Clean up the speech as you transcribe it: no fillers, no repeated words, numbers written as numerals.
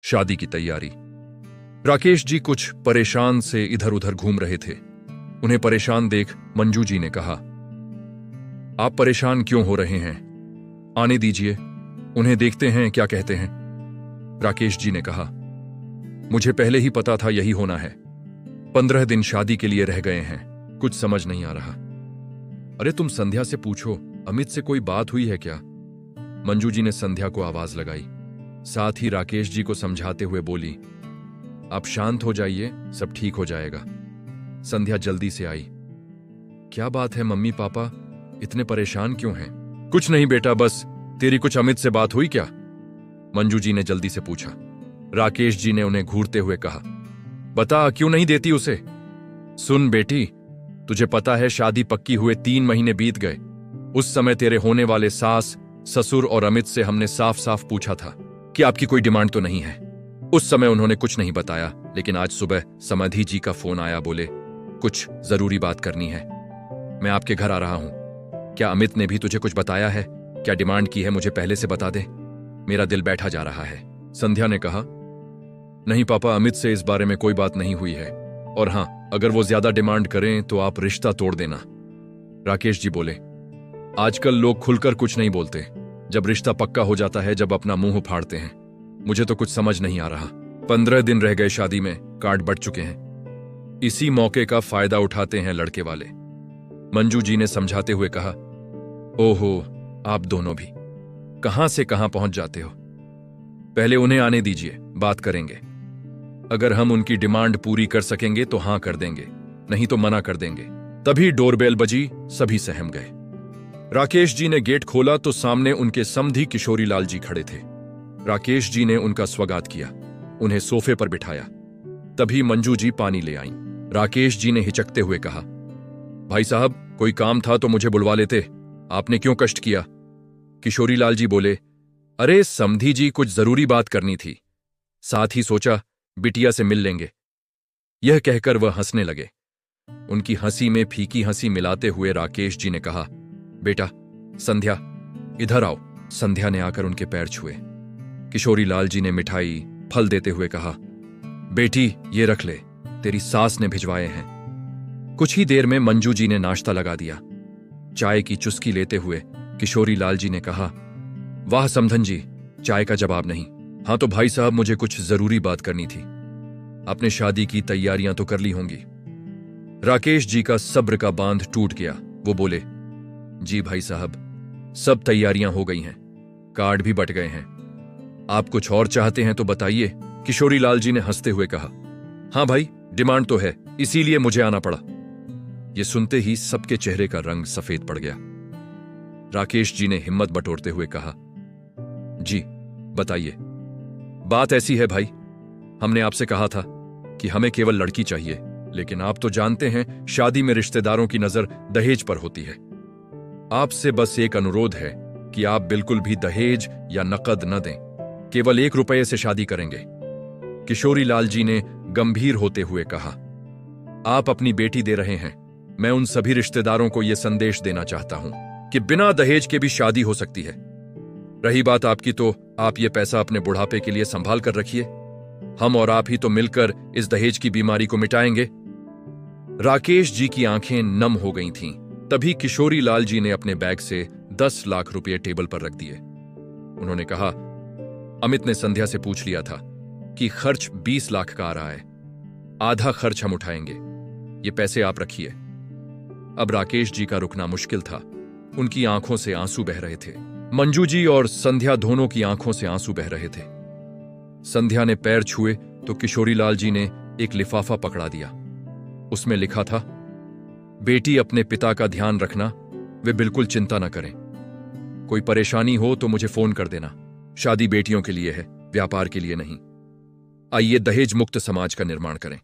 शादी की तैयारी। राकेश जी कुछ परेशान से इधर उधर घूम रहे थे। उन्हें परेशान देख मंजू जी ने कहा, आप परेशान क्यों हो रहे हैं? आने दीजिए, उन्हें देखते हैं क्या कहते हैं। राकेश जी ने कहा, मुझे पहले ही पता था यही होना है। 15 दिन शादी के लिए रह गए हैं, कुछ समझ नहीं आ रहा। अरे तुम संध्या से पूछो, अमित से कोई बात हुई है क्या? मंजू जी ने संध्या को आवाज लगाई। साथ ही राकेश जी को समझाते हुए बोली, आप शांत हो जाइए, सब ठीक हो जाएगा। संध्या जल्दी से आई। क्या बात है मम्मी पापा, इतने परेशान क्यों हैं? कुछ नहीं बेटा, बस तेरी कुछ अमित से बात हुई क्या? मंजू जी ने जल्दी से पूछा। राकेश जी ने उन्हें घूरते हुए कहा, बता, क्यों नहीं देती उसे? सुन बेटी, तुझे पता है शादी पक्की हुए 3 महीने बीत गए। उस समय तेरे होने वाले सास, ससुर और अमित से हमने साफ साफ पूछा था कि आपकी कोई डिमांड तो नहीं है। उस समय उन्होंने कुछ नहीं बताया, लेकिन आज सुबह समधी जी का फोन आया, बोले कुछ जरूरी बात करनी है। मैं आपके घर आ रहा हूं। क्या अमित ने भी तुझे कुछ बताया है? क्या डिमांड की है मुझे पहले से बता दे, मेरा दिल बैठा जा रहा है। संध्या ने कहा, नहीं पापा, अमित से इस बारे में कोई बात नहीं हुई है, और हां, अगर वो ज्यादा डिमांड करें तो आप रिश्ता तोड़ देना। राकेश जी बोले, आजकल लोग खुलकर कुछ नहीं बोलते, जब रिश्ता पक्का हो जाता है, जब अपना मुंह फाड़ते हैं। मुझे तो कुछ समझ नहीं आ रहा। 15 दिन रह गए शादी में, कार्ड बढ़ चुके हैं। इसी मौके का फायदा उठाते हैं लड़के वाले। मंजू जी ने समझाते हुए कहा, ओहो, आप दोनों भी कहां से कहां पहुंच जाते हो। पहले उन्हें आने दीजिए, बात करेंगे। अगर हम उनकी डिमांड पूरी कर सकेंगे तो हां कर देंगे, नहीं तो मना कर देंगे। तभी डोरबेल बजी, सभी सहम गए। राकेश जी ने गेट खोला तो सामने उनके समधी किशोरी लाल जी खड़े थे। राकेश जी ने उनका स्वागत किया, उन्हें सोफे पर बिठाया। तभी मंजू जी पानी ले आईं। राकेश जी ने हिचकते हुए कहा, भाई साहब, कोई काम था तो मुझे बुलवा लेते, आपने क्यों कष्ट किया? किशोरी लाल जी बोले, अरे समधी जी, कुछ जरूरी बात करनी थी, साथ ही सोचा बिटिया से मिल लेंगे। यह कहकर वह हंसने लगे। उनकी हंसी में फीकी हंसी मिलाते हुए राकेश जी ने कहा, बेटा संध्या, इधर आओ। संध्या ने आकर उनके पैर छुए। किशोरी लाल जी ने मिठाई, फल देते हुए कहा, बेटी ये रख ले, तेरी सास ने भिजवाए हैं। कुछ ही देर में मंजू जी ने नाश्ता लगा दिया। चाय की चुस्की लेते हुए किशोरी लाल जी ने कहा, वाह समधन जी, चाय का जवाब नहीं। हां तो भाई साहब, मुझे कुछ जरूरी बात करनी थी। आपने शादी की तैयारियां तो कर ली होंगी। राकेश जी का सब्र का बांध टूट गया। वो बोले, जी भाई साहब, सब तैयारियां हो गई हैं, कार्ड भी बट गए हैं। आप कुछ और चाहते हैं तो बताइए। किशोरी लाल जी ने हंसते हुए कहा, हां भाई, डिमांड तो है, इसीलिए मुझे आना पड़ा। यह सुनते ही सबके चेहरे का रंग सफेद पड़ गया। राकेश जी ने हिम्मत बटोरते हुए कहा, जी बताइए। बात ऐसी है भाई, हमने आपसे कहा था कि हमें केवल लड़की चाहिए, लेकिन आप तो जानते हैं शादी में रिश्तेदारों की नजर दहेज पर होती है। आपसे बस एक अनुरोध है कि आप बिल्कुल भी दहेज या नकद न दें, केवल 1 रुपये से शादी करेंगे। किशोरी लाल जी ने गंभीर होते हुए कहा, आप अपनी बेटी दे रहे हैं, मैं उन सभी रिश्तेदारों को यह संदेश देना चाहता हूं कि बिना दहेज के भी शादी हो सकती है। रही बात आपकी, तो आप ये पैसा अपने बुढ़ापे के लिए संभाल कर रखिए। हम और आप ही तो मिलकर इस दहेज की बीमारी को मिटाएंगे। राकेश जी की आंखें नम हो गई थीं। तभी किशोरी लाल जी ने अपने बैग से 10 लाख रुपए टेबल पर रख दिए। उन्होंने कहा, अमित ने संध्या से पूछ लिया था कि खर्च 20 लाख का आ रहा है, आधा खर्च हम उठाएंगे, ये पैसे आप रखिए। अब राकेश जी का रुकना मुश्किल था। उनकी आंखों से आंसू बह रहे थे। मंजू जी और संध्या दोनों की आंखों से आंसू बह रहे थे। संध्या ने पैर छुए तो किशोरी लाल जी ने एक लिफाफा पकड़ा दिया। उसमें लिखा था, बेटी अपने पिता का ध्यान रखना, वे बिल्कुल चिंता न करें। कोई परेशानी हो तो मुझे फोन कर देना। शादी बेटियों के लिए है, व्यापार के लिए नहीं। आइए दहेज मुक्त समाज का निर्माण करें।